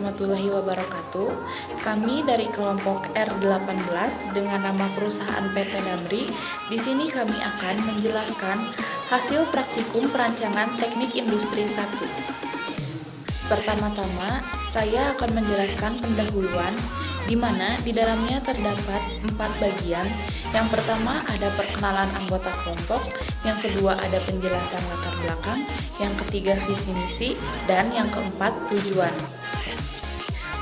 warahmatullahi wabarakatuh. Kami dari kelompok R18 dengan nama perusahaan PT Damri. Di sini kami akan menjelaskan hasil praktikum perancangan teknik industri 1. Pertama-tama, saya akan menjelaskan pendahuluan di mana di dalamnya terdapat 4 bagian. Yang pertama ada perkenalan anggota kelompok, yang kedua ada penjelasan latar belakang, yang ketiga visi misi, dan yang keempat tujuan.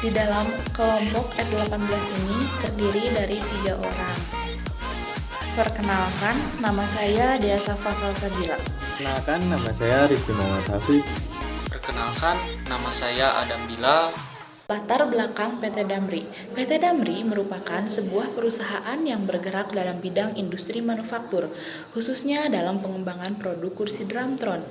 Di dalam kelompok R18 ini terdiri dari 3 orang. Perkenalkan, nama saya Dea Safa Salsabila. Perkenalkan, nama saya Rizky Muhammad Hafiz. Perkenalkan, nama saya Adam Bila. Latar belakang PT Damri. PT Damri merupakan sebuah perusahaan yang bergerak dalam bidang industri manufaktur, khususnya dalam pengembangan produk kursi Drumtron.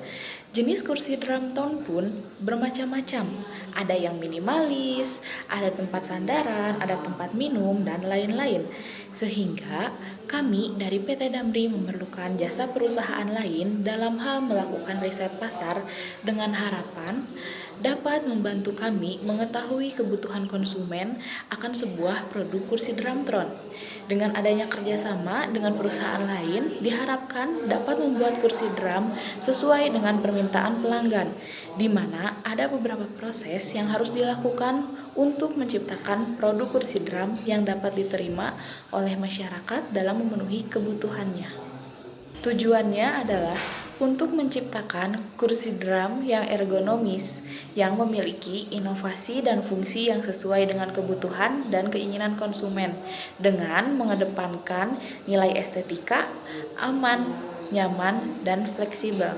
Jenis kursi Drumtron pun bermacam-macam. Ada yang minimalis, ada tempat sandaran, ada tempat minum, dan lain-lain. Sehingga kami dari PT Damri memerlukan jasa perusahaan lain dalam hal melakukan riset pasar dengan harapan dapat membantu kami mengetahui kebutuhan konsumen akan sebuah produk kursi Drumtron. Dengan adanya kerjasama dengan perusahaan lain, diharapkan dapat membuat kursi drum sesuai dengan permintaan pelanggan, di mana ada beberapa proses yang harus dilakukan untuk menciptakan produk kursi drum yang dapat diterima oleh masyarakat dalam memenuhi kebutuhannya. Tujuannya adalah untuk menciptakan kursi drum yang ergonomis, yang memiliki inovasi dan fungsi yang sesuai dengan kebutuhan dan keinginan konsumen, dengan mengedepankan nilai estetika, aman, nyaman, dan fleksibel.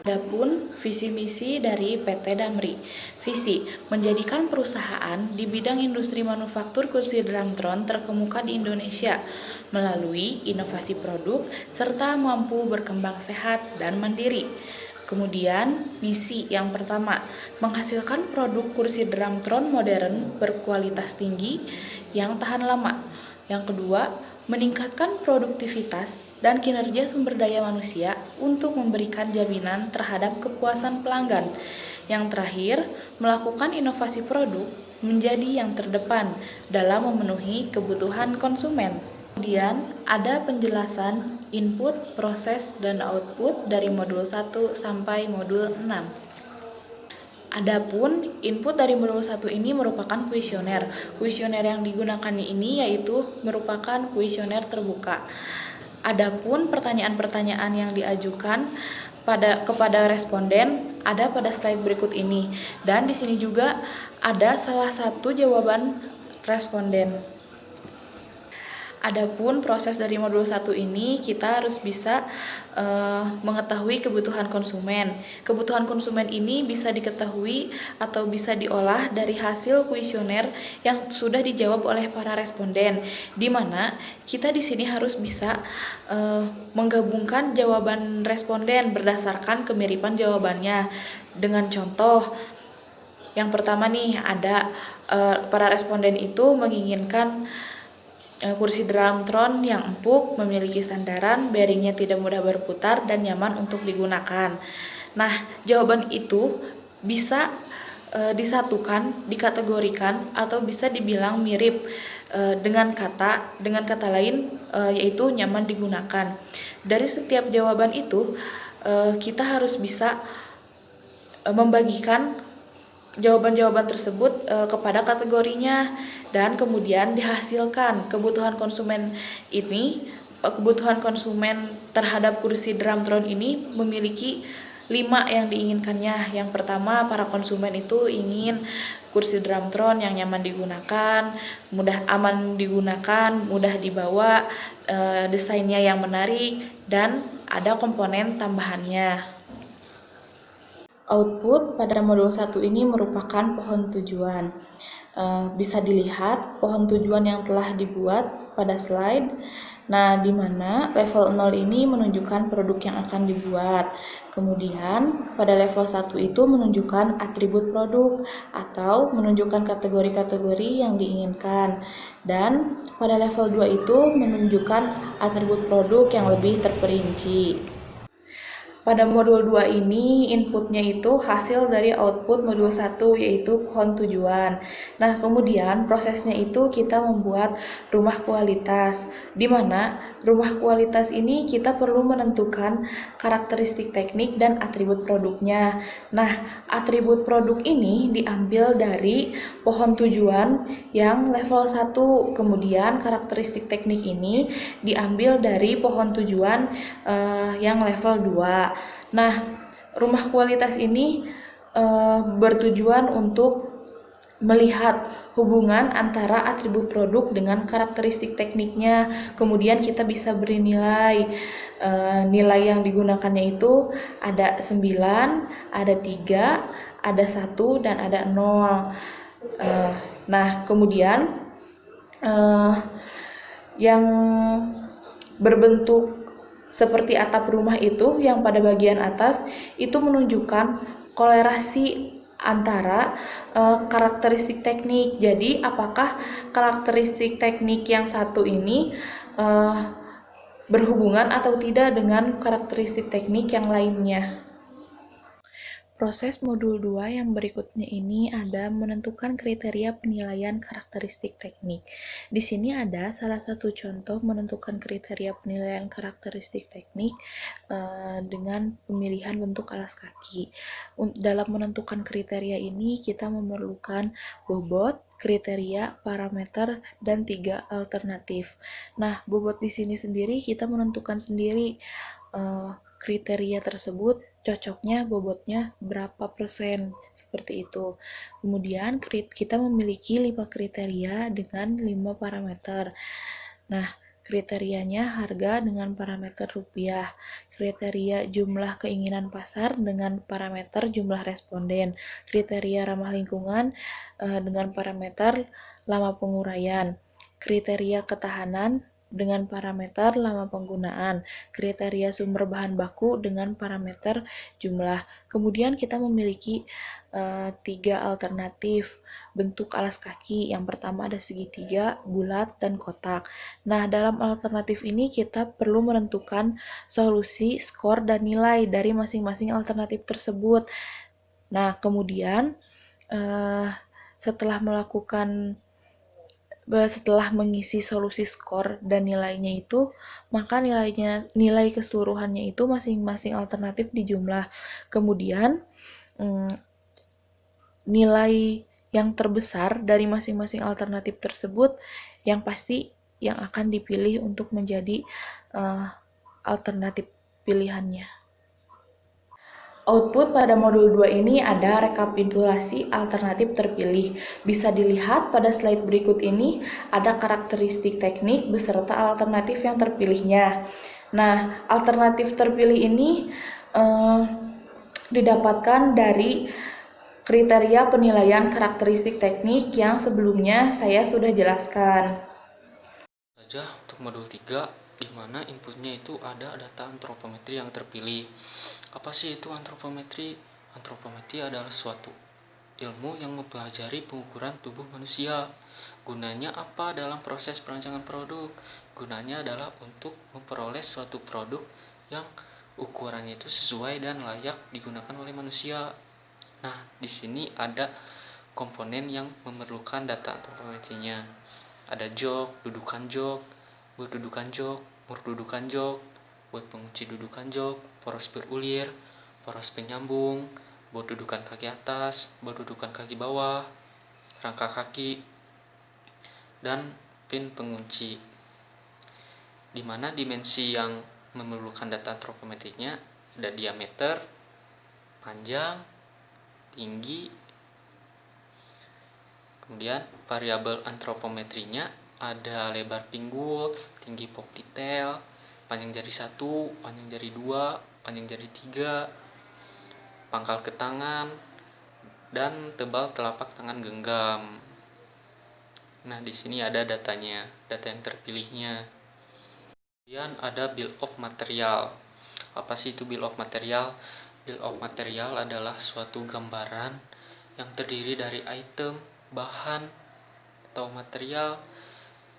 Adapun visi misi dari PT Damri. Visi, menjadikan perusahaan di bidang industri manufaktur kursi Drumtron terkemuka di Indonesia melalui inovasi produk serta mampu berkembang sehat dan mandiri. Kemudian, misi yang pertama, menghasilkan produk kursi Drumtron modern berkualitas tinggi yang tahan lama. Yang kedua, meningkatkan produktivitas dan kinerja sumber daya manusia untuk memberikan jaminan terhadap kepuasan pelanggan. Yang terakhir, melakukan inovasi produk menjadi yang terdepan dalam memenuhi kebutuhan konsumen. Kemudian ada penjelasan input, proses, dan output dari modul 1 sampai modul 6. Adapun input dari modul 1 ini merupakan kuesioner. Kuesioner yang digunakan ini yaitu merupakan kuesioner terbuka. Adapun pertanyaan-pertanyaan yang diajukan kepada responden ada pada slide berikut ini, dan di sini juga ada salah satu jawaban responden. Adapun proses dari modul 1 ini kita harus bisa mengetahui kebutuhan konsumen. Kebutuhan konsumen ini bisa diketahui atau bisa diolah dari hasil kuesioner yang sudah dijawab oleh para responden, di mana kita di sini harus bisa menggabungkan jawaban responden berdasarkan kemiripan jawabannya. Dengan contoh, yang pertama nih ada para responden itu menginginkan kursi Drumtron yang empuk, memiliki sandaran, bearingnya tidak mudah berputar, dan nyaman untuk digunakan. Nah, jawaban itu bisa disatukan, dikategorikan, atau bisa dibilang mirip dengan kata lain yaitu nyaman digunakan. Dari setiap jawaban itu kita harus bisa membagikan jawaban-jawaban tersebut kepada kategorinya, dan kemudian dihasilkan kebutuhan konsumen terhadap kursi Drumtron ini memiliki 5 yang diinginkannya. Yang pertama, para konsumen itu ingin kursi Drumtron yang nyaman digunakan, aman digunakan, mudah dibawa, desainnya yang menarik, dan ada komponen tambahannya. Output pada modul 1 ini merupakan pohon tujuan. Bisa dilihat pohon tujuan yang telah dibuat pada slide. Nah, di mana level 0 ini menunjukkan produk yang akan dibuat. Kemudian pada level 1 itu menunjukkan atribut produk atau menunjukkan kategori-kategori yang diinginkan. Dan pada level 2 itu menunjukkan atribut produk yang lebih terperinci. Pada modul 2 ini inputnya itu hasil dari output modul 1 yaitu pohon tujuan. Nah, kemudian prosesnya itu kita membuat rumah kualitas, di mana rumah kualitas ini kita perlu menentukan karakteristik teknik dan atribut produknya. Nah, atribut produk ini diambil dari pohon tujuan yang level 1, kemudian karakteristik teknik ini diambil dari pohon tujuan yang level 2. Nah, rumah kualitas ini bertujuan untuk melihat hubungan antara atribut produk dengan karakteristik tekniknya. Kemudian kita bisa beri nilai. Nilai yang digunakannya itu ada 9, ada 3, ada 1, dan ada 0. Nah, kemudian yang berbentuk seperti atap rumah itu yang pada bagian atas itu menunjukkan kolerasi antara karakteristik teknik. Jadi apakah karakteristik teknik yang satu ini berhubungan atau tidak dengan karakteristik teknik yang lainnya. Proses modul 2 yang berikutnya ini ada menentukan kriteria penilaian karakteristik teknik. Di sini ada salah satu contoh menentukan kriteria penilaian karakteristik teknik dengan pemilihan bentuk alas kaki. Dalam menentukan kriteria ini kita memerlukan bobot, kriteria, parameter, dan 3 alternatif. Nah, bobot di sini sendiri kita menentukan sendiri kriteria tersebut cocoknya bobotnya berapa persen, seperti itu. Kemudian kita memiliki 5 kriteria dengan 5 parameter. Nah, kriterianya harga dengan parameter rupiah, kriteria jumlah keinginan pasar dengan parameter jumlah responden, kriteria ramah lingkungan dengan parameter lama penguraian, kriteria ketahanan dengan parameter lama penggunaan, kriteria sumber bahan baku dengan parameter jumlah. Kemudian kita memiliki 3 alternatif bentuk alas kaki. Yang pertama ada segitiga, bulat, dan kotak. Nah, dalam alternatif ini kita perlu menentukan solusi, skor, dan nilai dari masing-masing alternatif tersebut. Nah, kemudian setelah mengisi solusi skor dan nilainya itu, maka nilai keseluruhannya itu masing-masing alternatif dijumlah. Kemudian nilai yang terbesar dari masing-masing alternatif tersebut yang pasti yang akan dipilih untuk menjadi alternatif pilihannya. Output pada modul 2 ini ada rekapitulasi alternatif terpilih. Bisa dilihat pada slide berikut ini ada karakteristik teknik beserta alternatif yang terpilihnya. Nah, alternatif terpilih ini didapatkan dari kriteria penilaian karakteristik teknik yang sebelumnya saya sudah jelaskan. Saja untuk modul 3, di mana inputnya itu ada data antropometri yang terpilih. Apa sih itu antropometri? Antropometri adalah suatu ilmu yang mempelajari pengukuran tubuh manusia. Gunanya apa dalam proses perancangan produk? Gunanya adalah untuk memperoleh suatu produk yang ukurannya itu sesuai dan layak digunakan oleh manusia. Nah, di sini ada komponen yang memerlukan data antropometrinya. Ada jok, dudukan jok, buat dudukan jok, mur dudukan jok, buat pengunci dudukan jok, poros berulir, poros penyambung, buat dudukan kaki atas, buat dudukan kaki bawah, rangka kaki, dan pin pengunci. Di mana dimensi yang memerlukan data antropometrinya ada diameter, panjang, tinggi. Kemudian variabel antropometrinya ada lebar pinggul, tinggi pop detail, panjang jari 1, panjang jari 2, panjang jari 3, pangkal ke tangan, dan tebal telapak tangan genggam. Nah, di sini ada datanya, data yang terpilihnya. Kemudian ada bill of material. Apa sih itu bill of material? Bill of material adalah suatu gambaran yang terdiri dari item, bahan, atau material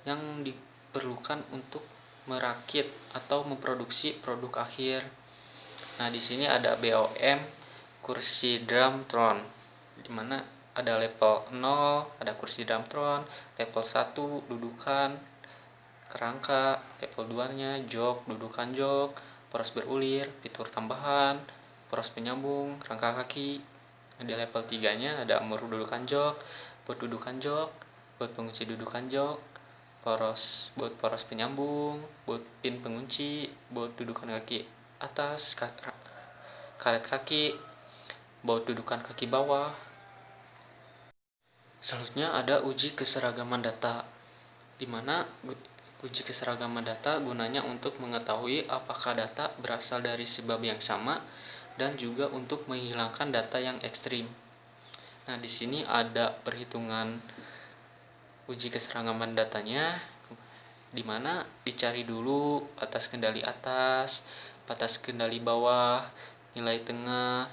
yang diperlukan untuk merakit atau memproduksi produk akhir. Nah, di sini ada BOM kursi drum throne, di mana ada level 0, ada kursi drum throne, level 1 dudukan kerangka, level 2-nya jok, dudukan jok, poros berulir, fitur tambahan, poros penyambung, rangka kaki. Di level 3-nya ada umur dudukan jok, buat dudukan jok, buat pengunci dudukan jok, buat poros penyambung, buat pin pengunci, buat dudukan kaki atas, karet kaki, buat dudukan kaki bawah. Selanjutnya ada uji keseragaman data, di mana uji keseragaman data gunanya untuk mengetahui apakah data berasal dari sebab yang sama dan juga untuk menghilangkan data yang ekstrim. Nah, di sini ada perhitungan uji keseragaman datanya, di mana dicari dulu batas kendali atas, batas kendali bawah, nilai tengah.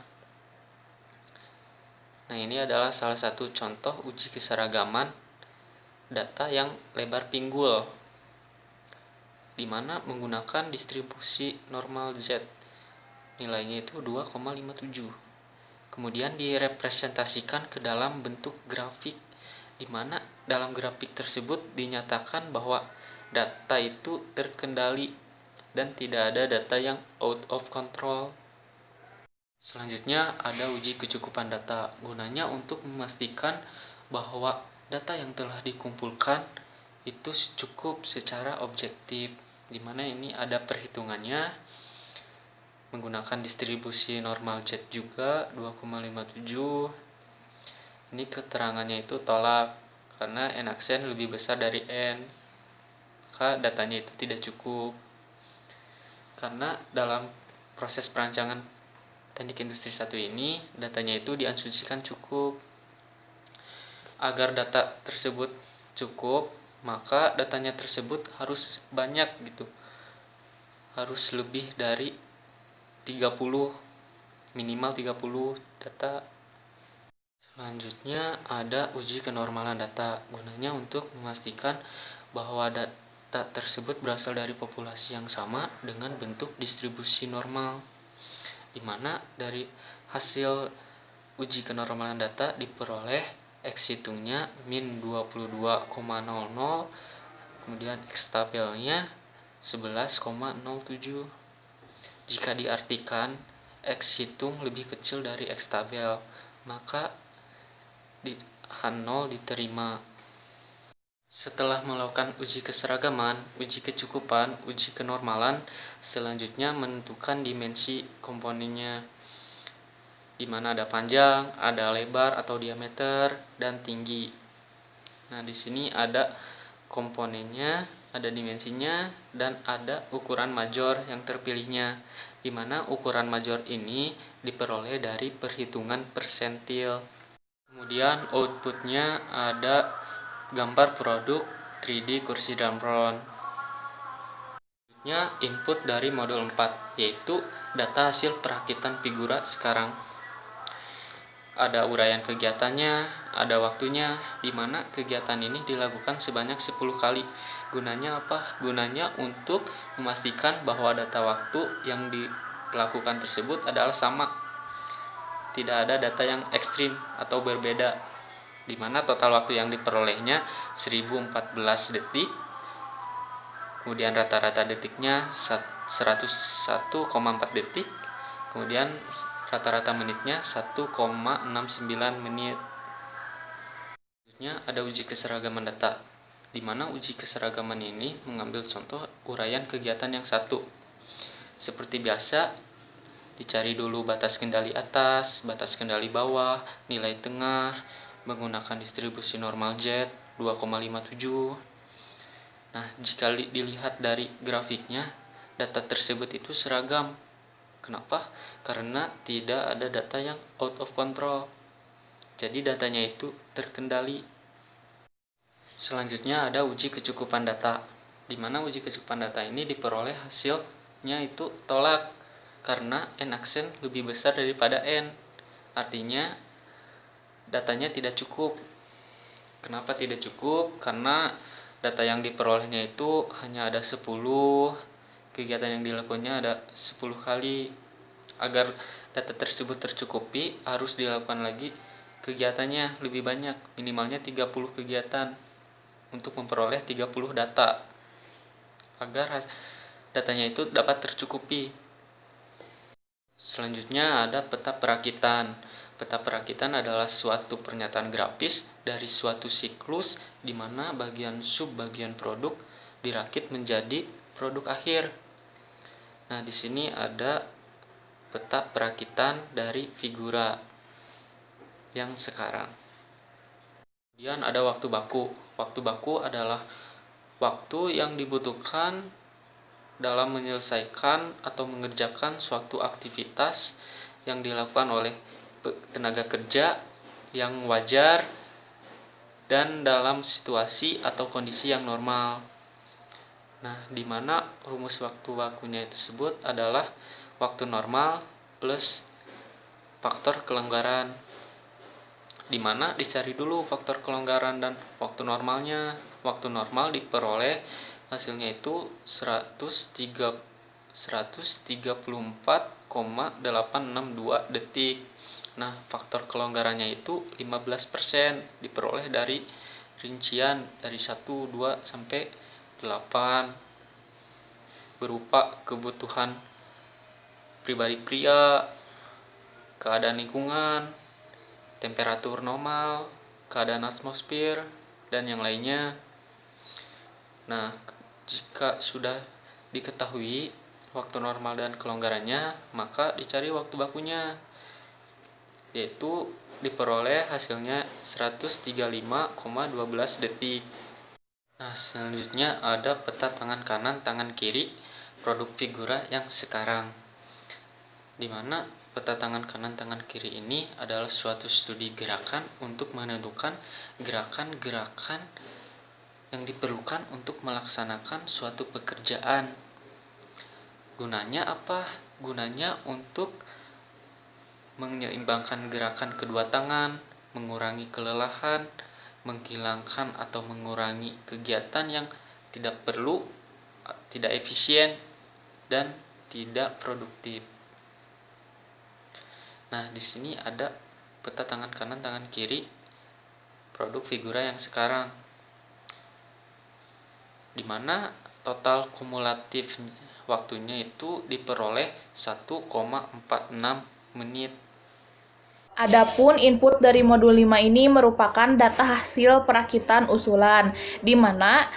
Nah, ini adalah salah satu contoh uji keseragaman data yang lebar pinggul, di mana menggunakan distribusi normal Z. Nilainya itu 2,57. Kemudian direpresentasikan ke dalam bentuk grafik, di mana dalam grafik tersebut dinyatakan bahwa data itu terkendali dan tidak ada data yang out of control. Selanjutnya ada uji kecukupan data, gunanya untuk memastikan bahwa data yang telah dikumpulkan itu cukup secara objektif, di mana ini ada perhitungannya menggunakan distribusi normal Z juga 2,57. Ini keterangannya itu tolak karena N aksen lebih besar dari N, maka datanya itu tidak cukup. Karena dalam proses perancangan teknik industri 1 ini, datanya itu diasumsikan cukup. Agar data tersebut cukup, maka datanya tersebut harus banyak gitu. Harus lebih dari 30, minimal 30 data. Selanjutnya ada uji kenormalan data, gunanya untuk memastikan bahwa data tersebut berasal dari populasi yang sama dengan bentuk distribusi normal, di mana dari hasil uji kenormalan data diperoleh X hitungnya min 22,00, kemudian X tabelnya 11,07. Jika diartikan X hitung lebih kecil dari X tabel, maka H0 diterima. Setelah melakukan uji keseragaman, uji kecukupan, uji kenormalan, selanjutnya menentukan dimensi komponennya, di mana ada panjang, ada lebar atau diameter, dan tinggi. Nah, di sini ada komponennya, ada dimensinya, dan ada ukuran major yang terpilihnya, di mana ukuran major ini diperoleh dari perhitungan persentil. Kemudian outputnya ada gambar produk 3D kursi drum throne. Selanjutnya input dari modul 4, yaitu data hasil perakitan figura sekarang. Ada uraian kegiatannya, ada waktunya, di mana kegiatan ini dilakukan sebanyak 10 kali. Gunanya apa? Gunanya untuk memastikan bahwa data waktu yang dilakukan tersebut adalah sama. Tidak ada data yang ekstrim atau berbeda, di mana total waktu yang diperolehnya 1014 detik, kemudian rata-rata detiknya 101,4 detik, kemudian rata-rata menitnya 1,69 menit. Selanjutnya ada uji keseragaman data, di mana uji keseragaman ini mengambil contoh uraian kegiatan yang satu. Seperti biasa, dicari dulu batas kendali atas, batas kendali bawah, nilai tengah, menggunakan distribusi normal Z 2,57. Nah, jika dilihat dari grafiknya, data tersebut itu seragam. Kenapa? Karena tidak ada data yang out of control. Jadi datanya itu terkendali. Selanjutnya ada uji kecukupan data, di mana uji kecukupan data ini diperoleh hasilnya itu tolak karena N aksen lebih besar daripada N. Artinya datanya tidak cukup. Kenapa tidak cukup? Karena data yang diperolehnya itu hanya ada 10, kegiatan yang dilakukannya ada 10 kali. Agar data tersebut tercukupi, harus dilakukan lagi kegiatannya lebih banyak, minimalnya 30 kegiatan untuk memperoleh 30 data agar datanya itu dapat tercukupi. Selanjutnya ada peta perakitan. Peta perakitan adalah suatu pernyataan grafis dari suatu siklus di mana bagian sub-bagian produk dirakit menjadi produk akhir. Nah, di sini ada peta perakitan dari figura yang sekarang. Kemudian ada waktu baku. Waktu baku adalah waktu yang dibutuhkan dalam menyelesaikan atau mengerjakan suatu aktivitas yang dilakukan oleh tenaga kerja yang wajar dan dalam situasi atau kondisi yang normal. Nah, di mana rumus waktu bakunya tersebut adalah waktu normal plus faktor kelonggaran, di mana dicari dulu faktor kelonggaran dan waktu normalnya. Waktu normal diperoleh hasilnya itu 134,862 detik. Nah, faktor kelonggarannya itu 15%, diperoleh dari rincian dari 1, 2, sampai 8 berupa kebutuhan pribadi pria, keadaan lingkungan, temperatur normal, keadaan atmosfer, dan yang lainnya. Nah, jika sudah diketahui waktu normal dan kelonggarannya, maka dicari waktu bakunya, yaitu diperoleh hasilnya 135,12 detik. Nah, selanjutnya ada peta tangan kanan, tangan kiri produk figura yang sekarang, di mana peta tangan kanan, tangan kiri ini adalah suatu studi gerakan untuk menentukan gerakan-gerakan yang diperlukan untuk melaksanakan suatu pekerjaan. Gunanya apa? Gunanya untuk menyeimbangkan gerakan kedua tangan, mengurangi kelelahan, menghilangkan atau mengurangi kegiatan yang tidak perlu, tidak efisien, dan tidak produktif. Nah, di sini ada peta tangan kanan, tangan kiri produk figura yang sekarang, di mana total kumulatif waktunya itu diperoleh 1,46 menit. Adapun input dari modul 5 ini merupakan data hasil perakitan usulan, di mana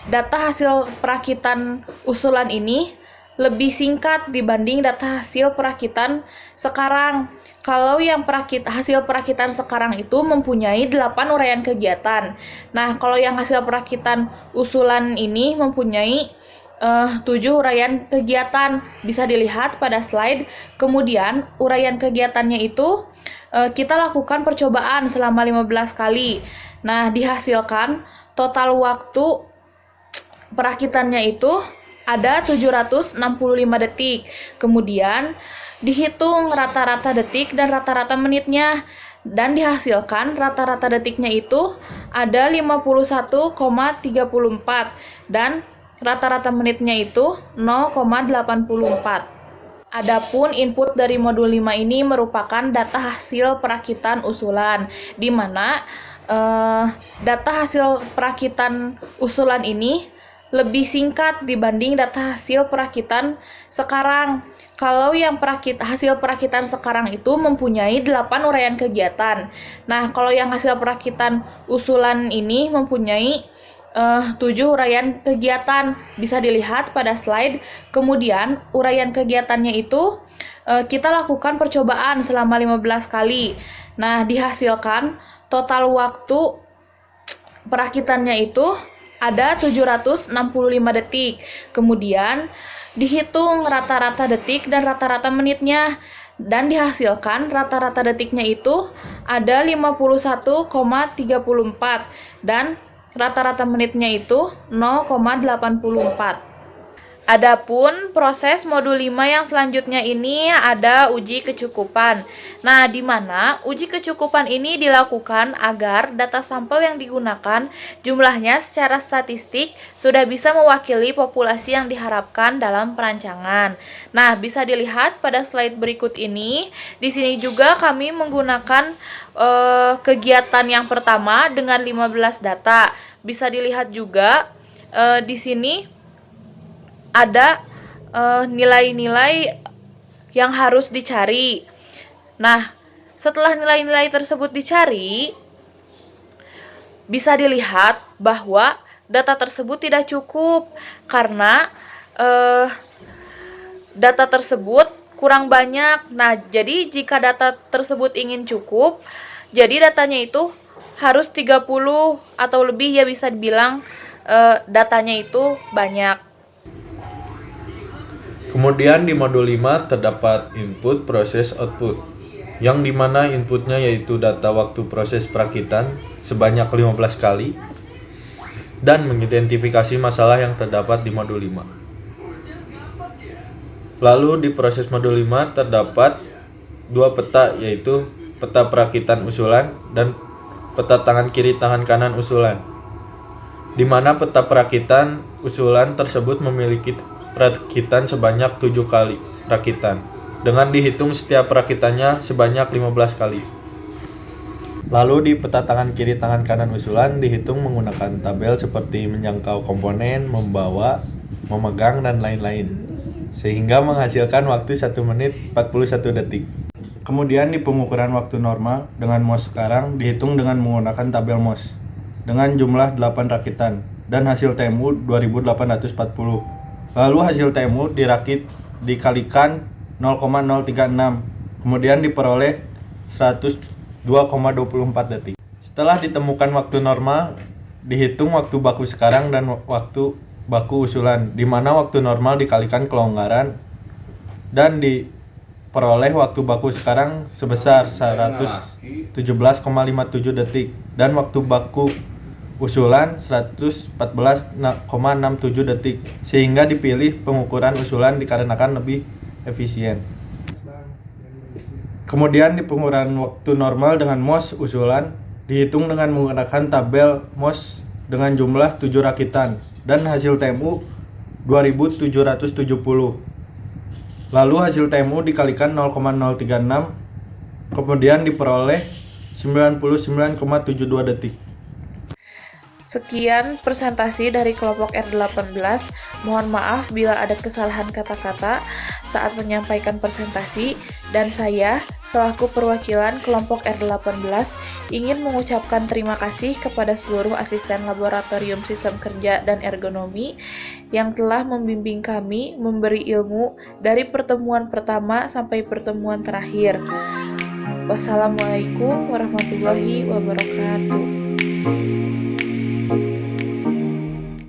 data hasil perakitan usulan ini lebih singkat dibanding data hasil perakitan sekarang. Kalau yang hasil perakitan sekarang itu mempunyai 8 uraian kegiatan. Nah, kalau yang hasil perakitan usulan ini mempunyai 7 uraian kegiatan. Bisa dilihat pada slide. Kemudian uraian kegiatannya itu kita lakukan percobaan selama 15 kali. Nah, dihasilkan total waktu perakitannya itu ada 765 detik. Kemudian dihitung rata-rata detik dan rata-rata menitnya, dan dihasilkan rata-rata detiknya itu ada 51,34 dan rata-rata menitnya itu 0,84. Adapun input dari modul 5 ini merupakan data hasil perakitan usulan, di mana data hasil perakitan usulan ini lebih singkat dibanding data hasil perakitan sekarang. Kalau yang hasil perakitan sekarang itu mempunyai 8 uraian kegiatan. Nah, kalau yang hasil perakitan usulan ini mempunyai 7 uraian kegiatan. Bisa dilihat pada slide. Kemudian uraian kegiatannya itu kita lakukan percobaan selama 15 kali. Nah, dihasilkan total waktu perakitannya itu ada 765 detik. Kemudian dihitung rata-rata detik dan rata-rata menitnya, dan dihasilkan rata-rata detiknya itu ada 51,34 dan rata-rata menitnya itu 0,84. Adapun proses modul 5 yang selanjutnya ini ada uji kecukupan. Nah, di mana uji kecukupan ini dilakukan agar data sampel yang digunakan jumlahnya secara statistik sudah bisa mewakili populasi yang diharapkan dalam perancangan. Nah, bisa dilihat pada slide berikut ini. Di sini juga kami menggunakan kegiatan yang pertama dengan 15 data. Bisa dilihat juga di sini ada nilai-nilai yang harus dicari. Nah, setelah nilai-nilai tersebut dicari, bisa dilihat bahwa data tersebut tidak cukup karena data tersebut kurang banyak. Nah, jadi jika data tersebut ingin cukup, jadi datanya itu harus 30 atau lebih, ya bisa dibilang datanya itu banyak. Kemudian di modul 5 terdapat input, proses, output, yang dimana inputnya yaitu data waktu proses perakitan sebanyak 15 kali dan mengidentifikasi masalah yang terdapat di modul 5. Lalu di proses modul 5 terdapat dua peta, yaitu peta perakitan usulan dan peta tangan kiri tangan kanan usulan, di mana peta perakitan usulan tersebut memiliki perakitan sebanyak 7 kali perakitan dengan dihitung setiap perakitannya sebanyak 15 kali. Lalu di peta tangan kiri tangan kanan usulan dihitung menggunakan tabel seperti menjangkau komponen, membawa, memegang, dan lain-lain, sehingga menghasilkan waktu 1 menit 41 detik. Kemudian di pengukuran waktu normal dengan MOS sekarang dihitung dengan menggunakan tabel MOS dengan jumlah 8 rakitan dan hasil TMU 2840. Lalu hasil TMU dikalikan 0,036, kemudian diperoleh 102,24 detik. Setelah ditemukan waktu normal, dihitung waktu baku sekarang dan waktu baku usulan, di mana waktu normal dikalikan kelonggaran dan diperoleh waktu baku sekarang sebesar 117,57 detik dan waktu baku usulan 114,67 detik, sehingga dipilih pengukuran usulan dikarenakan lebih efisien. Kemudian di pengukuran waktu normal dengan MOS usulan dihitung dengan menggunakan tabel MOS dengan jumlah 7 rakitan dan hasil TMU 2770. Lalu hasil TMU dikalikan 0,036, kemudian diperoleh 99,72 detik. Sekian presentasi dari kelompok R18. Mohon maaf bila ada kesalahan kata-kata saat menyampaikan presentasi, dan saya selaku perwakilan kelompok R18 ingin mengucapkan terima kasih kepada seluruh asisten laboratorium sistem kerja dan ergonomi yang telah membimbing kami memberi ilmu dari pertemuan pertama sampai pertemuan terakhir. Wassalamualaikum warahmatullahi wabarakatuh.